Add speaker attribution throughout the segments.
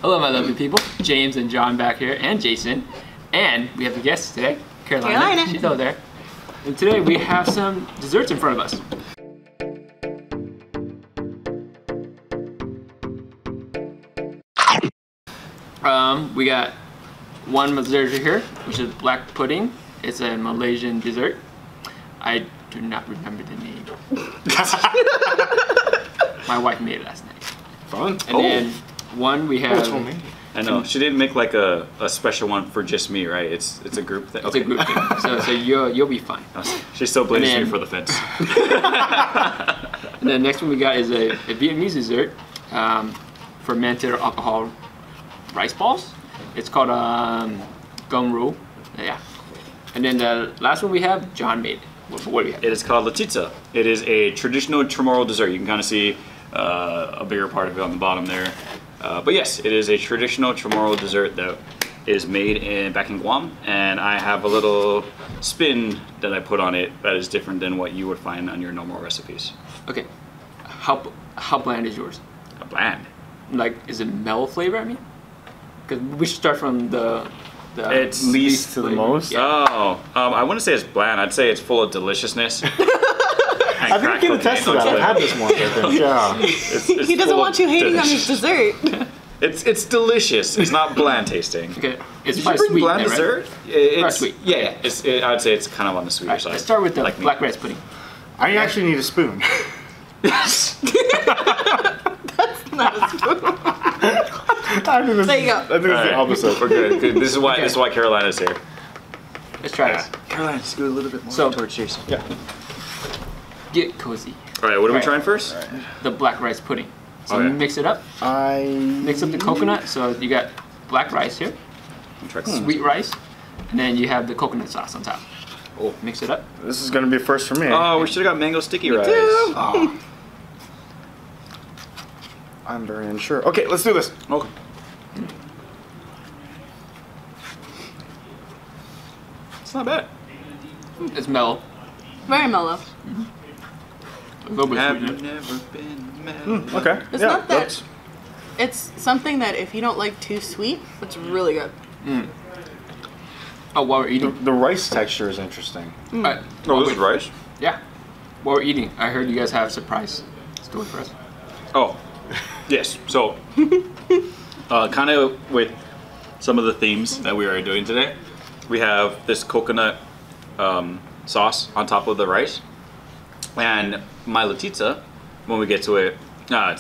Speaker 1: Hello, my lovely people. James and John back here, and Jason. And we have a guest today, Carolina. She's over there. And today we have some desserts in front of us. We got one dessert here, which is black pudding. It's a Malaysian dessert. I do not remember the name. My wife made it last night.
Speaker 2: Fun.
Speaker 1: And then one we have.
Speaker 3: I know. She didn't make like a special one for just me, right? It's a group thing.
Speaker 1: It's a group thing. So you'll be fine.
Speaker 3: She still blames me for the fence.
Speaker 1: And then next one we got is a Vietnamese dessert, fermented alcohol rice balls. It's called gum roux. Yeah. And then the last one we have, John made. What do we have?
Speaker 3: It is called latita. It is a traditional Chamorro dessert. You can kind of see a bigger part of it on the bottom there. But yes, it is a traditional Chamorro dessert that is made back in Guam, and I have a little spin that I put on it that is different than what you would find on your normal recipes.
Speaker 1: Okay, how bland is yours?
Speaker 3: Bland.
Speaker 1: Like, is it mellow flavor? I mean, because we should start from the
Speaker 3: it's
Speaker 2: least to the most.
Speaker 3: Yeah. Oh, I wouldn't say it's bland. I'd say it's full of deliciousness.
Speaker 2: I think we can attest to that. I've had this once, I think. Yeah.
Speaker 4: He doesn't want you hating on his dessert.
Speaker 3: It's delicious. It's not bland tasting.
Speaker 1: Okay, it's
Speaker 3: probably sweet. Bland dessert?
Speaker 1: Right?
Speaker 3: It's
Speaker 1: sweet.
Speaker 3: Yeah. I'd say it's kind of on the sweeter side.
Speaker 1: Let's start with the
Speaker 3: like
Speaker 1: black rice pudding.
Speaker 2: I actually need a spoon.
Speaker 4: That's not a spoon. There you go.
Speaker 2: I think it's the opposite.
Speaker 3: We're good. This is why Carolina's here.
Speaker 1: Let's try this.
Speaker 3: Carolina, just go a little bit more towards Jason.
Speaker 2: Yeah.
Speaker 1: Get cozy.
Speaker 3: All right, what are we trying first?
Speaker 2: Right.
Speaker 1: The black rice pudding. So mix it up. Mix up the coconut. So you got black rice here, sweet rice, and then you have the coconut sauce on top. Oh, mix it up.
Speaker 2: This is gonna be a first for me.
Speaker 3: Oh, we should have got mango sticky rice.
Speaker 2: Oh. I'm very unsure. Okay, let's do this.
Speaker 3: Okay. It's not bad.
Speaker 1: It's mellow.
Speaker 4: Very mellow.
Speaker 1: A little bit
Speaker 3: Have
Speaker 1: sweeter.
Speaker 3: never been mellow.
Speaker 2: Okay.
Speaker 4: It's not that. It's something that if you don't like too sweet, it's really good.
Speaker 1: Oh, while we're eating.
Speaker 2: The rice texture is interesting.
Speaker 3: Oh, this is rice?
Speaker 1: Yeah. While we're eating, I heard you guys have a surprise story for us.
Speaker 3: Oh, yes. So, kind of with some of the themes that we are doing today, we have this coconut sauce on top of the rice, and my latita, when we get to it, I'm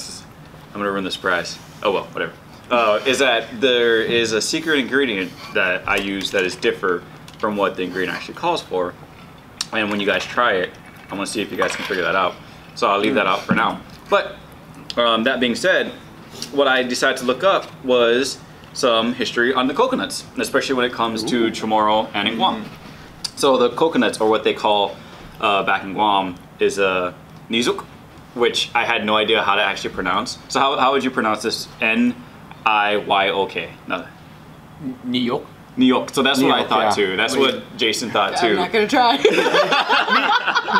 Speaker 3: gonna ruin the surprise. Oh well, whatever. Is that there is a secret ingredient that I use that is different from what the ingredient actually calls for, and when you guys try it, I want to see if you guys can figure that out. So I'll leave that out for now. But that being said, what I decided to look up was some history on the coconuts, especially when it comes to Chamorro and in Guam. So the coconuts, or what they call back in Guam, is nizuk, which I had no idea how to actually pronounce. So how would you pronounce this? N-I-Y-O-K. No.
Speaker 1: Niyok.
Speaker 3: Niyok. So that's what I thought
Speaker 2: yeah.
Speaker 3: too. That's what Jason thought too.
Speaker 4: I'm not gonna try.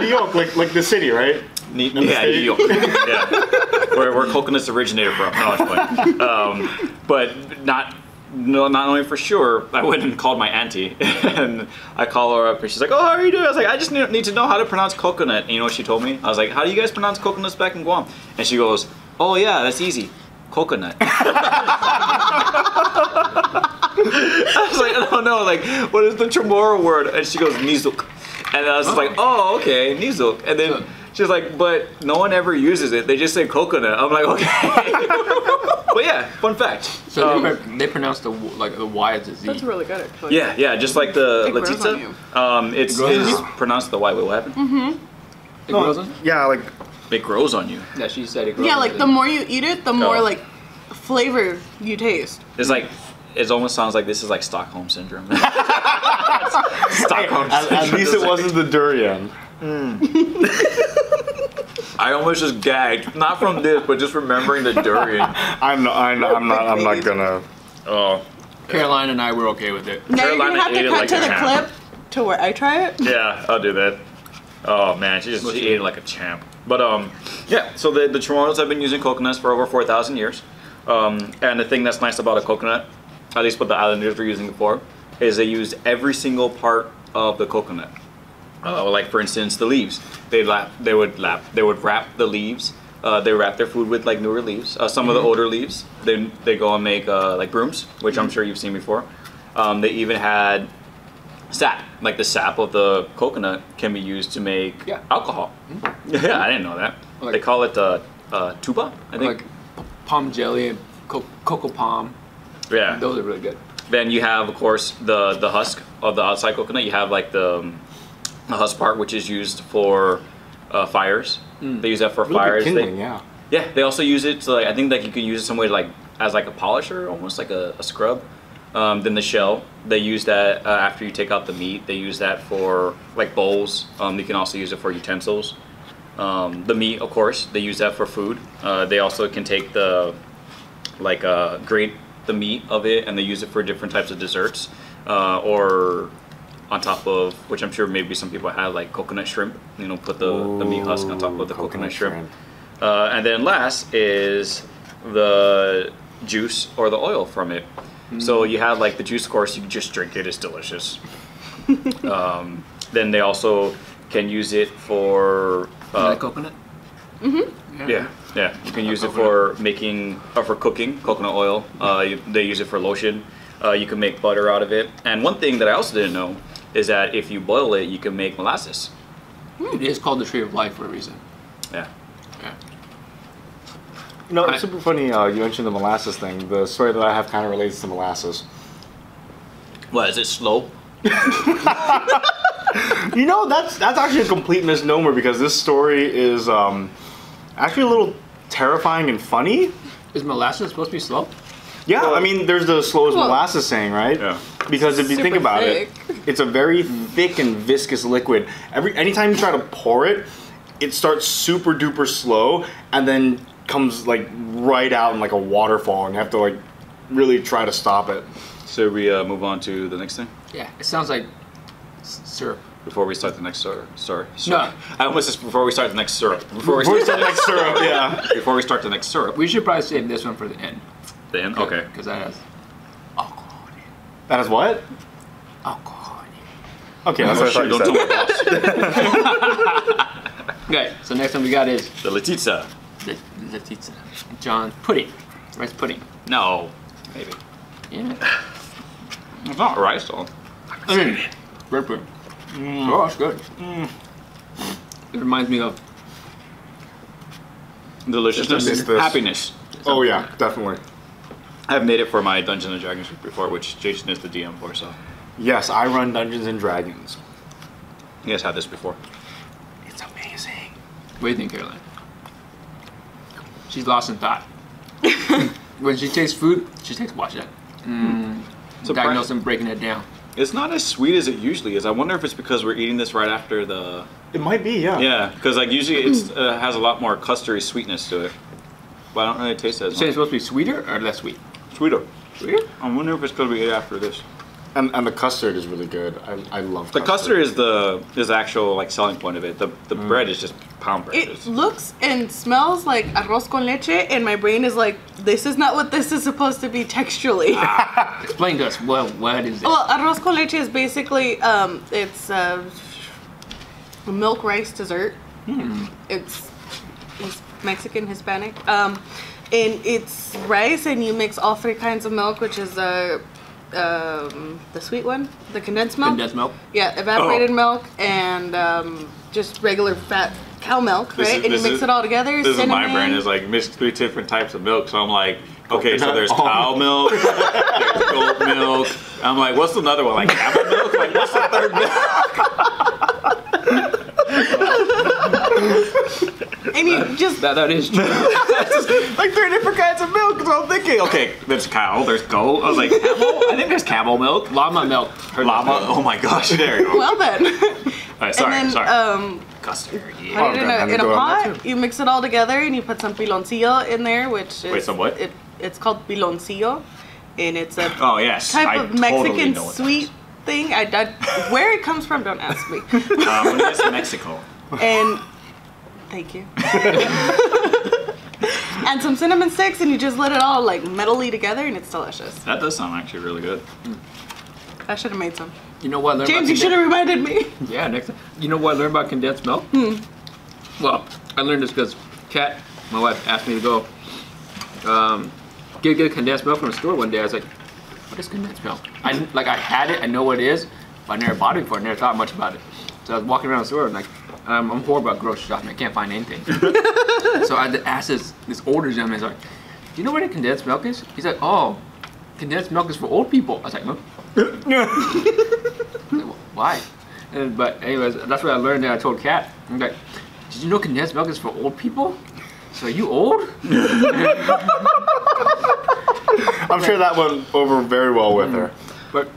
Speaker 2: New York, like the city, right?
Speaker 3: Yeah, New York. Yeah. Where coconuts originated from. No, it's funny. But not only for sure, I went and called my auntie, and I call her up, and she's like, "Oh, how are you doing?" I was like, "I just need to know how to pronounce coconut." And you know what she told me? I was like, "How do you guys pronounce coconuts back in Guam?" And she goes, "Oh yeah, that's easy, coconut." I was like, "I don't know, like, what is the Chamorro word?" And she goes, "Nizuk." And I was just like, "Oh, okay, nizuk." And then she's like, "But no one ever uses it. They just say coconut." I'm like, "Okay." But yeah, fun fact.
Speaker 1: So they pronounce the Y as a Z.
Speaker 4: That's really good, actually.
Speaker 3: Yeah, just like the
Speaker 4: It grows
Speaker 3: latita.
Speaker 4: on
Speaker 3: It's pronounced the Y. Wait, what happened?
Speaker 1: It grows on?
Speaker 2: Yeah, like
Speaker 3: It grows on you.
Speaker 1: Yeah, she said it grows
Speaker 4: Yeah,
Speaker 1: on
Speaker 4: like
Speaker 1: you.
Speaker 4: the more you eat it, the more like flavor you taste.
Speaker 3: It's like, it almost sounds like this is like Stockholm syndrome. Stockholm syndrome.
Speaker 2: at least it wasn't the durian.
Speaker 3: I almost just gagged, not from this, but just remembering the durian.
Speaker 2: I'm not gonna.
Speaker 3: Oh,
Speaker 1: Caroline and I were okay with it.
Speaker 4: Now you're gonna have
Speaker 3: ate
Speaker 4: to
Speaker 3: it
Speaker 4: cut
Speaker 3: like
Speaker 4: to
Speaker 3: a
Speaker 4: the
Speaker 3: champ.
Speaker 4: clip to where I try it.
Speaker 3: yeah, I'll do that. Oh man, she ate it like a champ. But yeah, so the Chamorros have been using coconuts for over 4,000 years. And the thing that's nice about a coconut, at least what the islanders were using it for, is they used every single part of the coconut. Like for instance, the leaves. They would wrap the leaves. They wrap their food with like newer leaves. Some of the older leaves, they go and make like brooms, which I'm sure you've seen before. They even had sap, like the sap of the coconut can be used to make alcohol. Yeah, I didn't know that. Like, they call it tuba, I think.
Speaker 1: Like palm jelly and cocoa palm.
Speaker 3: Yeah,
Speaker 1: those are really good.
Speaker 3: Then you have, of course, the husk of the outside coconut. You have like the husk part, which is used for fires. They use that for fires.
Speaker 2: Kindling,
Speaker 3: yeah. They also use it to, like, I think like you can use it some way like as like a polisher, almost like a scrub. Then the shell, they use that after you take out the meat. They use that for like bowls. You can also use it for utensils. The meat, of course, they use that for food. They also can take the grate the meat of it, and they use it for different types of desserts, or on top of, which I'm sure maybe some people have, like coconut shrimp. You know, put the meat husk on top of the coconut shrimp. And then last is the juice or the oil from it. So you have like the juice, of course, you can just drink it, it's delicious. Then they also can use it for
Speaker 1: coconut.
Speaker 3: Yeah, you can use it for making or for cooking coconut oil. They use it for lotion. You can make butter out of it. And one thing that I also didn't know is that if you boil it, you can make molasses.
Speaker 1: It is called the tree of life for a reason.
Speaker 3: Yeah.
Speaker 2: You know, it's super funny. You mentioned the molasses thing. The story that I have kind of relates to molasses.
Speaker 3: What, is it slow?
Speaker 2: You know, that's actually a complete misnomer, because this story is actually a little terrifying and funny.
Speaker 1: Is molasses supposed to be slow?
Speaker 2: Yeah, I mean, there's the slowest molasses saying, right?
Speaker 3: Yeah.
Speaker 2: Because if you think about it, it's a very thick and viscous liquid. Anytime you try to pour it, it starts super duper slow and then comes like right out in like a waterfall, and you have to like really try to stop it.
Speaker 3: So we move on to the next thing?
Speaker 1: Yeah, it sounds like syrup.
Speaker 3: Before we start the next syrup.
Speaker 1: No.
Speaker 3: I almost said before we start the next syrup.
Speaker 2: Before we start the next syrup, yeah.
Speaker 3: Before we start the next syrup.
Speaker 1: We should probably save this one for the end.
Speaker 3: The end? Okay.
Speaker 1: Because that has alcohol in it.
Speaker 2: That is what?
Speaker 1: Alcohol in it.
Speaker 2: Okay, that's what I thought you
Speaker 3: Don't tell my boss.
Speaker 1: Okay, so next one we got is
Speaker 3: The Letizia.
Speaker 1: the pizza. John, pudding. Rice pudding.
Speaker 3: No. Maybe.
Speaker 1: Yeah.
Speaker 3: It's not rice though.
Speaker 1: Red pudding. Oh, that's good. It reminds me of
Speaker 3: Deliciousness. Happiness.
Speaker 2: Oh yeah, definitely.
Speaker 3: I've made it for my Dungeons and Dragons before, which Jason is the DM for, so.
Speaker 2: Yes, I run Dungeons and Dragons.
Speaker 3: You guys had this before.
Speaker 2: It's amazing.
Speaker 1: What do you think, Caroline? She's lost in thought. When she takes food, she takes, watch that. Diagnosing, breaking it down.
Speaker 3: It's not as sweet as it usually is. I wonder if it's because we're eating this right after the...
Speaker 2: It might be, yeah.
Speaker 3: Yeah, because like usually it has a lot more custardy sweetness to it. But I don't really taste it as
Speaker 1: So
Speaker 3: much.
Speaker 1: it's supposed to be sweeter or less sweet?
Speaker 3: Sweeter.
Speaker 1: Sweeter?
Speaker 3: I wonder if it's because we ate after this.
Speaker 2: And the custard is really good. I love
Speaker 3: The
Speaker 2: custard.
Speaker 3: custard is the actual like selling point of it. The bread is just pound bread.
Speaker 4: It looks and smells like arroz con leche, and my brain is like, this is not what this is supposed to be texturally.
Speaker 1: Explain to us, what is it?
Speaker 4: Well, arroz con leche is basically, it's a milk rice dessert. It's Mexican, Hispanic. And it's rice, and you mix all three kinds of milk, which is the sweet one, the condensed milk.
Speaker 1: Condensed milk?
Speaker 4: Yeah, evaporated milk and just regular fat cow milk, right? And you mix it all together.
Speaker 3: This
Speaker 4: cinnamon.
Speaker 3: is my brain. Is like mix 3 different types of milk. So I'm like, okay, so there's cow milk, there's goat milk. I'm like, what's another one? Like camel milk? Like what's the third
Speaker 4: milk? And you just
Speaker 1: That is true.
Speaker 3: like 3 different kinds of milk. So I'm thinking, okay, there's cow, there's goat. I was like, camel? I think there's camel milk.
Speaker 1: Llama milk.
Speaker 3: Llama? Oh my gosh, there you go.
Speaker 4: well then.
Speaker 3: Alright, sorry,
Speaker 4: and then,
Speaker 3: sorry. Custard, yeah.
Speaker 4: Put it in
Speaker 2: Okay,
Speaker 4: a
Speaker 2: go on
Speaker 4: pot.
Speaker 2: that too.
Speaker 4: You mix it all together, and you put some piloncillo in there, which is
Speaker 3: Wait, some what?
Speaker 4: It's called piloncillo, and it's a
Speaker 3: Oh yes,
Speaker 4: type
Speaker 3: I
Speaker 4: of Mexican
Speaker 3: totally know what that
Speaker 4: sweet thing. Where it comes from, don't ask me.
Speaker 3: is. When it's Mexico.
Speaker 4: And thank you. and some cinnamon sticks, and you just let it all like metally together, and it's delicious.
Speaker 3: That does sound actually really good.
Speaker 4: I should have made some.
Speaker 1: You know what I learned
Speaker 4: James,
Speaker 1: about
Speaker 4: you should have reminded me.
Speaker 1: Yeah, next time. You know what I learned about condensed milk? Well, I learned this because Kat, my wife, asked me to go get condensed milk from the store one day. I was like, what is condensed milk? I had it, I know what it is, but I never bought it before. I never thought much about it. So I was walking around the store and like, I'm horrible at grocery shopping. I can't find anything. So I had to ask this older gentleman. He's like, do you know what a condensed milk is? He's like, oh, condensed milk is for old people. I was like, no. Why? But anyways, that's what I learned. And I told Kat, I'm like, did you know condensed milk is for old people? So are you old?
Speaker 2: I'm sure that went over very well with her.
Speaker 1: But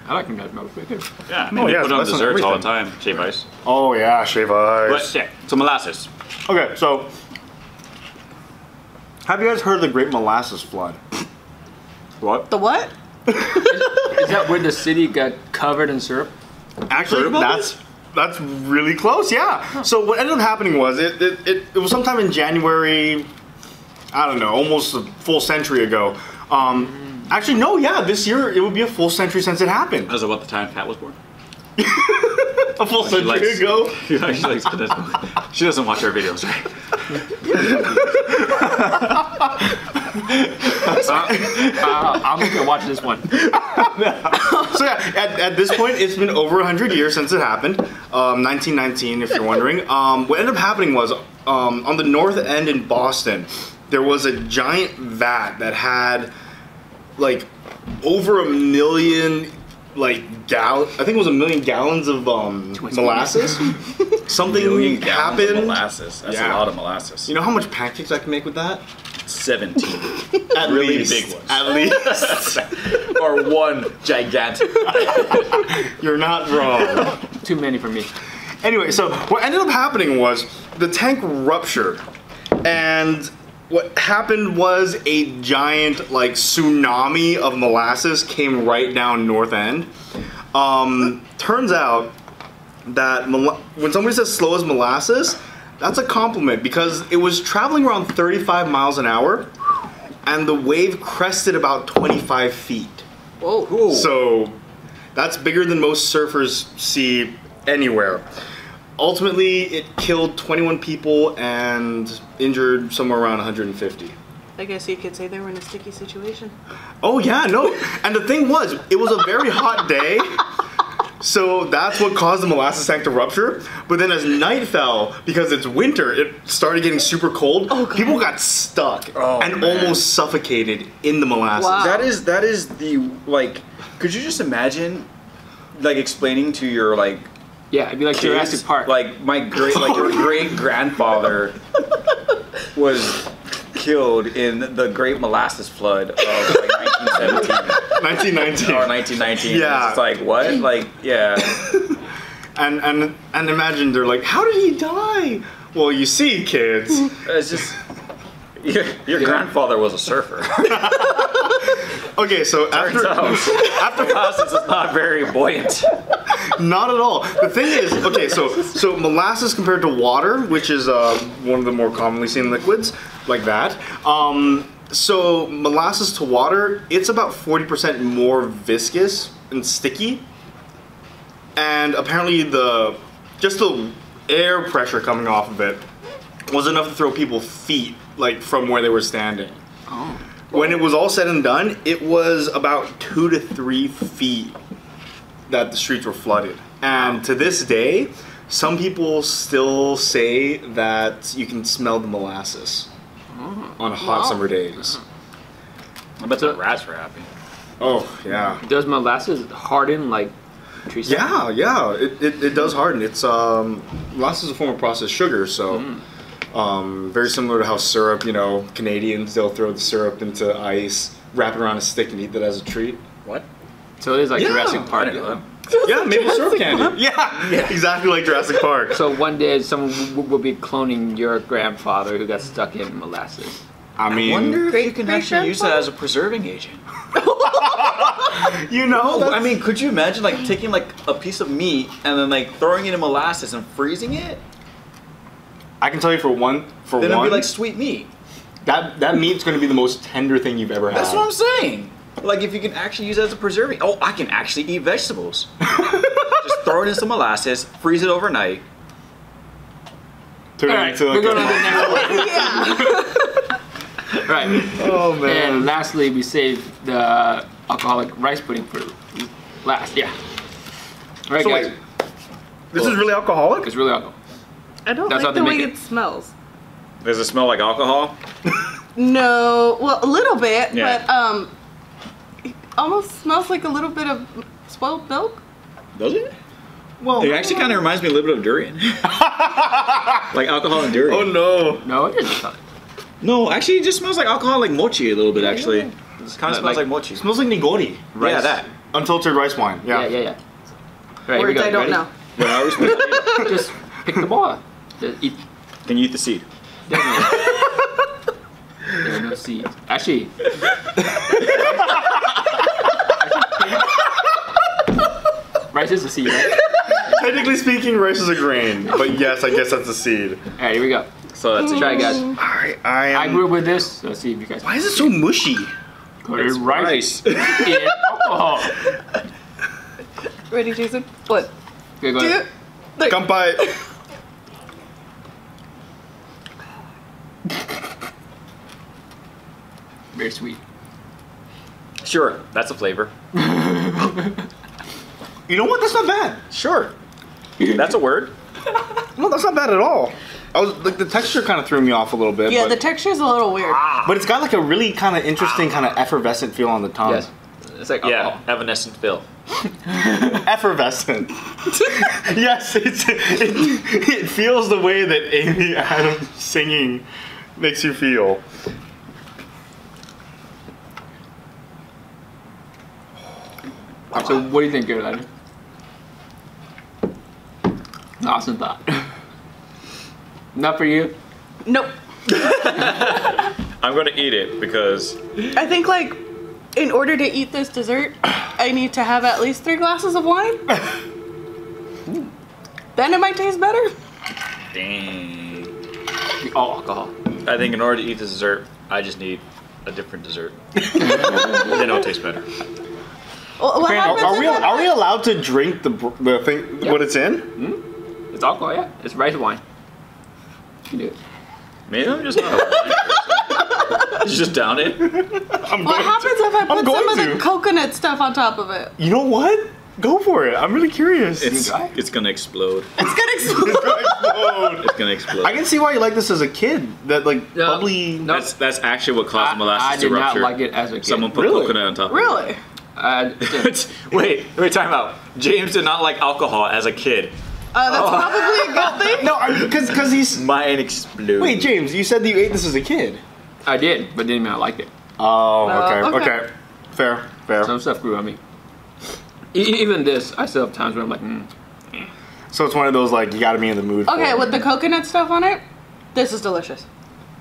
Speaker 1: I like condensed milk. It's pretty good.
Speaker 3: Yeah, I mean, we put it on desserts all the time. Shave ice.
Speaker 2: Oh yeah, shave ice.
Speaker 3: But yeah, so molasses.
Speaker 2: Okay, so have you guys heard of the Great Molasses Flood?
Speaker 3: What?
Speaker 4: The what?
Speaker 1: Is that where the city got covered in syrup?
Speaker 2: Actually, that's really close. Yeah. So what ended up happening was it was sometime in January. I don't know, almost a full century ago. Actually, no. Yeah, this year it would be a full century since it happened.
Speaker 3: As of what the time Kat was born?
Speaker 2: A full century ago.
Speaker 3: She likes condensed milk. She doesn't watch our videos, right?
Speaker 1: I'm gonna watch this one.
Speaker 2: So yeah, at this point, it's been over 100 years since it happened. 1919, if you're wondering. What ended up happening was on the north end in Boston, there was a giant vat that had like over 1 million I think it was 1 million gallons of molasses. Something happened.
Speaker 3: Molasses. That's a lot of molasses.
Speaker 2: You know how much pancakes I can make with that?
Speaker 3: 17.
Speaker 2: At
Speaker 3: really
Speaker 2: least.
Speaker 3: big ones.
Speaker 2: At least.
Speaker 3: Or one gigantic.
Speaker 2: You're not wrong.
Speaker 1: Too many for me.
Speaker 2: Anyway, so what ended up happening was the tank ruptured, and what happened was a giant tsunami of molasses came right down North End. Turns out that when somebody says slow as molasses, that's a compliment because it was traveling around 35 miles an hour and the wave crested about 25 feet.
Speaker 4: Whoa.
Speaker 3: Cool.
Speaker 2: So that's bigger than most surfers see anywhere. Ultimately, it killed 21 people and injured somewhere around 150.
Speaker 4: I guess you could say they were in a sticky situation.
Speaker 2: Oh yeah, no. And the thing was, it was a very hot day. So that's what caused the molasses tank to rupture. But then as night fell, because it's winter, it started getting super cold.
Speaker 4: Oh, God.
Speaker 2: People got stuck and almost suffocated in the molasses.
Speaker 4: Wow.
Speaker 3: That is the, could you just imagine, explaining to your,
Speaker 1: Yeah, it'd be like
Speaker 3: kids,
Speaker 1: Jurassic Park.
Speaker 3: your great grandfather was killed in the Great Molasses Flood of 1917
Speaker 2: 1919.
Speaker 3: or 1919.
Speaker 2: Yeah.
Speaker 3: It's just what? Yeah.
Speaker 2: And imagine they're like, how did he die? Well, you see, kids.
Speaker 3: It's just your grandfather was a surfer.
Speaker 2: Okay, so after
Speaker 3: molasses is not very buoyant.
Speaker 2: not at all. The thing is, okay, so molasses compared to water, which is one of the more commonly seen liquids, like that. So molasses to water, it's about 40% more viscous and sticky. And apparently just the air pressure coming off of it was enough to throw people feet, from where they were standing.
Speaker 1: Oh.
Speaker 2: When it was all said and done, it was about 2 to 3 feet that the streets were flooded. And to this day, some people still say that you can smell the molasses on hot summer days.
Speaker 3: I bet the rats were happy.
Speaker 2: Oh, yeah.
Speaker 1: Does molasses harden like tree sap?
Speaker 2: Yeah, it does harden. It's molasses is a form of processed sugar, so very similar to how syrup, Canadians, they'll throw the syrup into ice, wrap it around a stick and eat that as a treat.
Speaker 3: What?
Speaker 1: So it is like
Speaker 2: Yeah.
Speaker 1: Jurassic Park.
Speaker 2: Yeah, maple syrup candy. Yeah, exactly like Jurassic Park.
Speaker 1: So one day someone will be cloning your grandfather who got stuck in molasses.
Speaker 2: I mean,
Speaker 3: I wonder if you can
Speaker 4: Great
Speaker 3: actually use that as a preserving agent.
Speaker 2: that's-
Speaker 3: I mean, could you imagine taking a piece of meat and then throwing it in molasses and freezing it?
Speaker 2: I can tell you for one,
Speaker 3: Then it'd be like sweet meat.
Speaker 2: That meat's going to be the most tender thing you've ever had.
Speaker 3: That's what I'm saying. Like if you can actually use it as a preserving. Oh, I can actually eat vegetables. Just throw it in some molasses, freeze it overnight.
Speaker 2: Turn
Speaker 1: All
Speaker 2: it
Speaker 1: right,
Speaker 2: into
Speaker 1: we're going on to the
Speaker 2: like
Speaker 1: next one. Right.
Speaker 2: Oh man.
Speaker 1: And lastly, we saved the alcoholic rice pudding for last. Yeah. All right,
Speaker 2: So
Speaker 1: guys.
Speaker 2: wait, this is really alcoholic?
Speaker 1: It's really alcohol.
Speaker 4: I don't
Speaker 1: That's
Speaker 4: like
Speaker 1: how they
Speaker 4: the way
Speaker 1: make it.
Speaker 4: it smells.
Speaker 3: Does it smell like alcohol?
Speaker 4: No, well, a little bit,
Speaker 3: Yeah.
Speaker 4: but it almost smells like a little bit of spoiled milk.
Speaker 3: Does it?
Speaker 2: Well,
Speaker 3: It actually kind of reminds me a little bit of durian. Like alcohol and durian.
Speaker 2: oh no.
Speaker 1: No, it isn't.
Speaker 3: No, actually, it just smells like alcohol, like mochi a little bit. Actually, it kind of smells like mochi.
Speaker 2: It smells like nigori. Rice.
Speaker 3: Yeah, that.
Speaker 2: Unfiltered rice wine. Yeah.
Speaker 1: Yeah. All right, here we
Speaker 4: Words
Speaker 1: go.
Speaker 4: I don't
Speaker 1: Ready?
Speaker 4: know.
Speaker 3: But how are we supposed to eat it?
Speaker 1: Just pick the ball. Just eat.
Speaker 3: Can you eat the seed?
Speaker 1: There's no seeds. Actually, rice is a seed, right?
Speaker 2: Technically speaking, rice is a grain, but yes, I guess that's a seed.
Speaker 1: All right, here we go.
Speaker 3: So that's
Speaker 1: Try it, guys.
Speaker 2: Alright, I am.
Speaker 1: I grew up with this, so let's see if you guys.
Speaker 2: Why is it so mushy?
Speaker 1: It's rice.
Speaker 3: rice.
Speaker 1: And alcohol.
Speaker 4: Ready, Jason? What?
Speaker 1: Okay, go
Speaker 4: Do
Speaker 1: ahead.
Speaker 4: it.
Speaker 2: Kampai.
Speaker 1: Very sweet.
Speaker 3: Sure, that's a flavor.
Speaker 2: You know what? That's not bad.
Speaker 3: Sure, that's a word.
Speaker 2: No, that's not bad at all. I was like the texture kind of threw me off a little bit.
Speaker 4: Yeah,
Speaker 2: but,
Speaker 4: the texture's a little weird.
Speaker 2: but it's got like a really kind of interesting kind of effervescent feel on the tongue.
Speaker 1: Yes. It's like alcohol.
Speaker 3: Yeah, evanescent Phil.
Speaker 2: Effervescent. Yes, it feels the way that Amy Adams singing makes you feel.
Speaker 1: So, what do you think, Carolina? Awesome thought. Not for you.
Speaker 4: Nope.
Speaker 3: I'm gonna eat it because
Speaker 4: I think, like, in order to eat this dessert, I need to have at least 3 glasses of wine. Then it might taste better.
Speaker 3: dang.
Speaker 1: All alcohol.
Speaker 3: I think in order to eat this dessert, I just need a different dessert. Then it'll taste better.
Speaker 4: What
Speaker 2: Okay,
Speaker 4: happens
Speaker 2: are
Speaker 4: if
Speaker 2: we
Speaker 4: I-
Speaker 2: are we allowed to drink the thing?
Speaker 1: Yeah.
Speaker 2: What it's in?
Speaker 1: It's alcohol, yeah. It's rice wine. You can do it.
Speaker 3: Maybe I'm just not a wine person. Just down it.
Speaker 4: What happens if I put some
Speaker 2: going
Speaker 4: of the
Speaker 2: to.
Speaker 4: coconut stuff on top of it?
Speaker 2: You know what? Go for it. I'm really curious.
Speaker 3: It's gonna explode.
Speaker 4: It's gonna explode.
Speaker 2: Explode.
Speaker 3: It's gonna explode.
Speaker 2: I can see why you like this as a kid. That like
Speaker 1: No.
Speaker 2: bubbly.
Speaker 1: No.
Speaker 3: That's actually what caused the
Speaker 1: I
Speaker 3: molasses to
Speaker 1: did not
Speaker 3: rupture.
Speaker 1: like it as a kid.
Speaker 3: Someone put
Speaker 2: Really?
Speaker 3: coconut on top.
Speaker 4: Really?
Speaker 1: It's
Speaker 3: wait, time out. James did not like alcohol as a kid.
Speaker 4: That's probably a good thing.
Speaker 2: No, because he's.
Speaker 3: Mine exploded.
Speaker 2: Wait, James, you said that you ate this as a kid.
Speaker 1: I did, but didn't mean I liked it.
Speaker 2: Oh,
Speaker 4: okay.
Speaker 2: okay. Fair.
Speaker 1: Some stuff grew on me. Even this, I still have times where I'm like,
Speaker 2: So it's one of those like you got to be in the mood.
Speaker 4: Okay,
Speaker 2: for
Speaker 4: with the coconut stuff on it, this is delicious.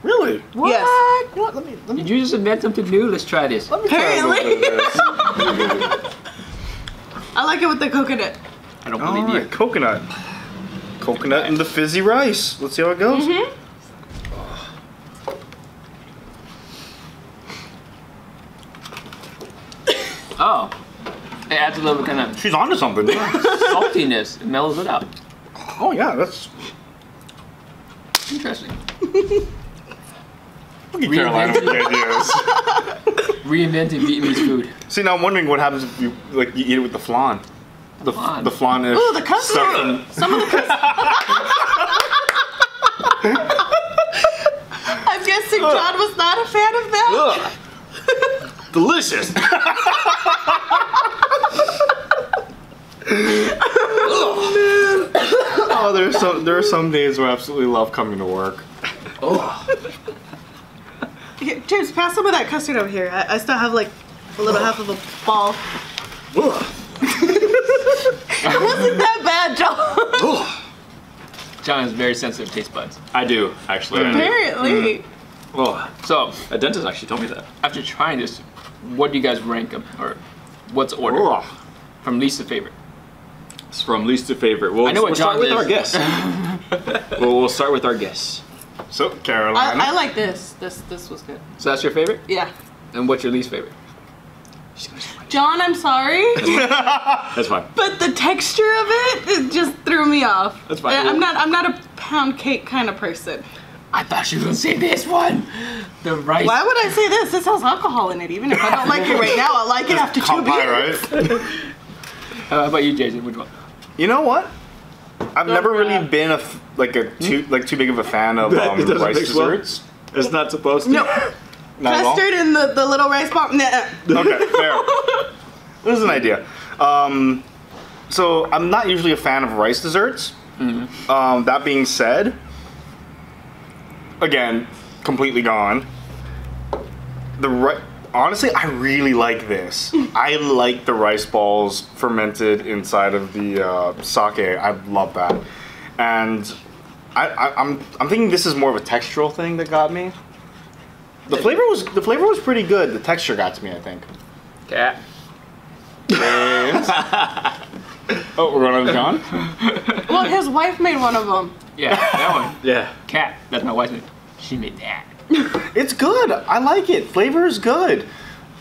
Speaker 2: Really? What?
Speaker 4: Yes.
Speaker 2: You know what? Let me
Speaker 1: did you just invent something new? Let's try this.
Speaker 2: try a little bit of this.
Speaker 4: I like it with the coconut.
Speaker 1: I don't
Speaker 2: All
Speaker 1: believe
Speaker 2: right,
Speaker 1: you.
Speaker 2: coconut and the fizzy rice. Let's see how it goes.
Speaker 1: Oh. It adds a little bit kind of
Speaker 2: She's onto something.
Speaker 1: saltiness. It mellows it out.
Speaker 2: Oh yeah, that's.
Speaker 1: Interesting.
Speaker 2: Look at Carolina with the ideas.
Speaker 1: Reinvented Vietnamese food.
Speaker 2: See, now I'm wondering what happens if you you eat it with the flan.
Speaker 1: Flan.
Speaker 2: The flan is.
Speaker 4: Ooh, the custard. Some of the custard. I'm guessing John was not a fan of that.
Speaker 3: Ugh. Delicious.
Speaker 2: Oh, there are some days where I absolutely love coming to work.
Speaker 4: Here, James, pass some of that custard over here. I still have like a little half of a ball. It wasn't that bad, John.
Speaker 1: John has very sensitive taste buds.
Speaker 3: I do, actually.
Speaker 4: Apparently.
Speaker 3: Oh,
Speaker 1: So,
Speaker 3: a dentist actually told me that.
Speaker 1: after trying this, what do you guys rank them? Or what's order?
Speaker 3: Oh,
Speaker 1: From least to favorite?
Speaker 3: it's from least to favorite. Well,
Speaker 1: I know what
Speaker 3: we'll start
Speaker 1: John
Speaker 3: with our
Speaker 1: is.
Speaker 3: guess. We'll start with our guess.
Speaker 2: So Carolina.
Speaker 4: I like this. This was good.
Speaker 1: So that's your favorite?
Speaker 4: Yeah.
Speaker 1: And what's your least favorite?
Speaker 4: John, I'm sorry,
Speaker 3: That's fine.
Speaker 4: but the texture of it just threw me off.
Speaker 1: That's fine.
Speaker 4: I'm not a pound cake kind of person.
Speaker 1: I thought you were gonna say this one. The rice.
Speaker 4: Why would I say this? This has alcohol in it. Even if I don't like it right now, I'll like it after 2
Speaker 2: Come by,
Speaker 4: beers.
Speaker 2: right?
Speaker 1: How about you, Jason? Which one?
Speaker 2: You know what? I've never
Speaker 4: Don't
Speaker 2: really
Speaker 4: rap.
Speaker 2: been too big of a fan of
Speaker 3: It doesn't
Speaker 2: rice
Speaker 3: mix well.
Speaker 2: desserts.
Speaker 3: It's not supposed to.
Speaker 4: No.
Speaker 2: Not at all?
Speaker 4: Custard and the little rice ball. Nah.
Speaker 2: Okay, fair. There's an idea. So I'm not usually a fan of rice desserts. That being said, again, completely gone. Honestly, I really like this. I like the rice balls fermented inside of the sake. I love that, and I'm thinking this is more of a textural thing that got me. The flavor was pretty good. The texture got to me, I think.
Speaker 1: Cat.
Speaker 2: Oh, we're going to John?
Speaker 4: Well, his wife made one of them.
Speaker 1: Yeah, that one.
Speaker 3: Yeah.
Speaker 1: Cat. That's my wife's name. She made that.
Speaker 2: It's good. I like it. Flavor is good.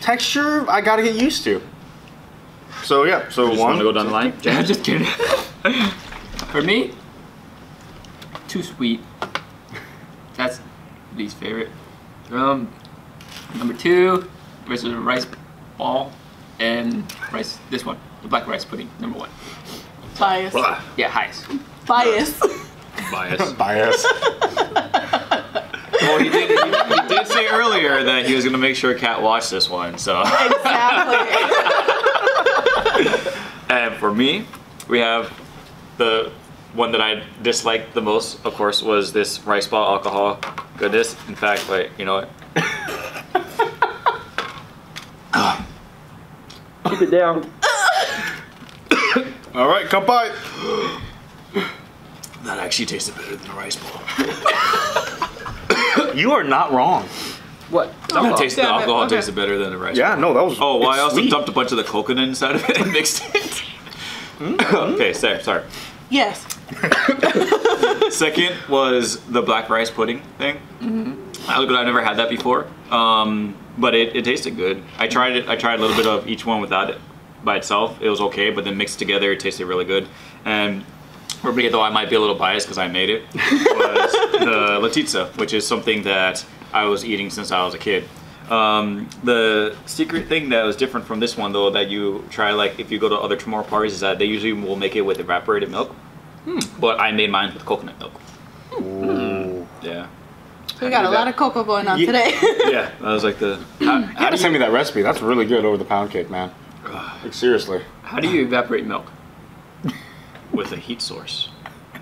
Speaker 2: Texture, I gotta get used to. So yeah, so
Speaker 3: Just
Speaker 2: one.
Speaker 3: want to go down the line?
Speaker 1: Yeah, just kidding. For me, too sweet. That's least favorite. Number 2 versus a rice ball and rice. This one, the black rice pudding. Number 1.
Speaker 4: Bias.
Speaker 3: Blah.
Speaker 1: Yeah, highest.
Speaker 4: Bias.
Speaker 3: Bias.
Speaker 2: Bias.
Speaker 3: Well, he did say earlier that he was going to make sure Kat watched this one, so.
Speaker 4: Exactly.
Speaker 3: And for me, we have the one that I disliked the most, of course, was this rice ball alcohol goodness. In fact, wait, you know what?
Speaker 1: Keep it down.
Speaker 2: All right, come by.
Speaker 3: That actually tasted better than a rice ball.
Speaker 2: You are not wrong.
Speaker 1: What?
Speaker 3: The alcohol
Speaker 4: Okay.
Speaker 3: tasted better than a rice
Speaker 2: Yeah,
Speaker 3: ball.
Speaker 2: no, that was.
Speaker 3: Oh, well,
Speaker 2: it's
Speaker 3: I also
Speaker 2: sweet.
Speaker 3: dumped a bunch of the coconut inside of it and mixed it. Okay, sorry.
Speaker 4: Yes.
Speaker 3: Second was the black rice pudding thing. I never had that before, but it tasted good. I tried it. I tried a little bit of each one without it by itself. It was okay, but then mixed together, it tasted really good. And for me, though I might be a little biased because I made it, was the latitza, which is something that I was eating since I was a kid. The secret thing that was different from this one, though, that you try, like if you go to other tomorrow parties, is that they usually will make it with evaporated milk. But I made mine with coconut milk.
Speaker 2: Ooh.
Speaker 3: Yeah.
Speaker 4: We got a lot of cocoa going on today.
Speaker 3: Yeah, that was like the.
Speaker 2: You gotta send me that recipe. That's really good over the pound cake, man. Like seriously.
Speaker 1: How do you evaporate milk?
Speaker 3: With a heat source.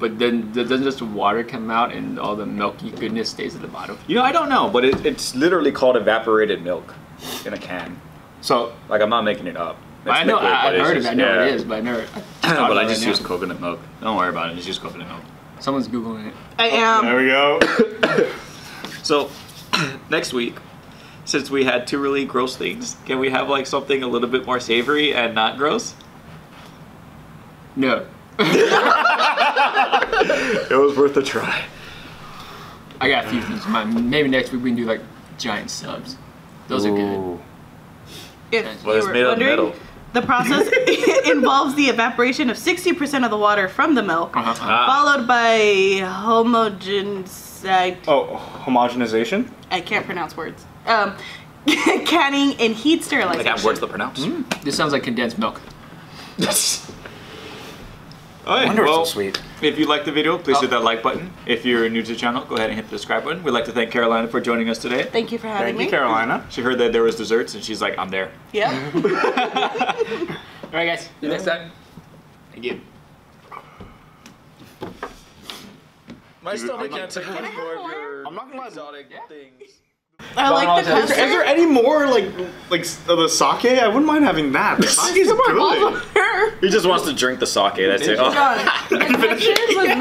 Speaker 1: But then doesn't just water come out and all the milky goodness stays at the bottom?
Speaker 3: You know, I don't know, but it's literally called evaporated milk in a can.
Speaker 2: So
Speaker 3: Like, I'm not making it up. It's
Speaker 1: I know.
Speaker 3: liquid, but
Speaker 1: I've
Speaker 3: it's
Speaker 1: heard of it.
Speaker 3: just-
Speaker 1: I know
Speaker 3: yeah.
Speaker 1: it is, but I never.
Speaker 3: But I just
Speaker 1: right
Speaker 3: use
Speaker 1: now.
Speaker 3: coconut milk. Don't worry about it. Just use coconut milk.
Speaker 1: Someone's googling it.
Speaker 4: I am.
Speaker 2: there we go.
Speaker 3: So, next week, since we had 2 really gross things, can we have like something a little bit more savory and not gross?
Speaker 1: No,
Speaker 3: It was worth a try.
Speaker 1: I got a few things in mind. Maybe next week we can do like giant subs. Those are good.
Speaker 2: Ooh.
Speaker 4: If
Speaker 3: Well,
Speaker 4: you
Speaker 3: it's
Speaker 4: were
Speaker 3: made out of
Speaker 4: wondering,
Speaker 3: metal.
Speaker 4: the process involves the evaporation of 60% of the water from the milk,
Speaker 1: Uh-huh.
Speaker 4: followed by
Speaker 2: Oh, homogenization.
Speaker 4: I can't pronounce words. Canning and heat
Speaker 3: I
Speaker 4: sterilization.
Speaker 3: got words to pronounce.
Speaker 1: This sounds like condensed milk.
Speaker 3: Alright,
Speaker 2: Wonder
Speaker 3: well,
Speaker 2: it's so sweet.
Speaker 3: if you liked the video, please hit that like button. If you're new to the channel, go ahead and hit the subscribe button. We'd like to thank Carolina for joining us today.
Speaker 4: Thank you for having
Speaker 2: Thank
Speaker 4: me.
Speaker 2: you, Carolina.
Speaker 3: She heard that there was desserts, and she's like, I'm there.
Speaker 4: Yeah.
Speaker 1: All right, guys. See you next time. Thank you.
Speaker 3: My
Speaker 2: stomach
Speaker 3: can't take
Speaker 4: Can I have more?
Speaker 2: I'm not gonna lie.
Speaker 3: things.
Speaker 4: I like the
Speaker 2: Is
Speaker 4: custard.
Speaker 2: there any more like the sake? I wouldn't mind having that. The sake is
Speaker 4: Some more
Speaker 2: good.
Speaker 4: balls over here.
Speaker 3: He just wants to drink the sake, that's it.
Speaker 4: Done. The custard was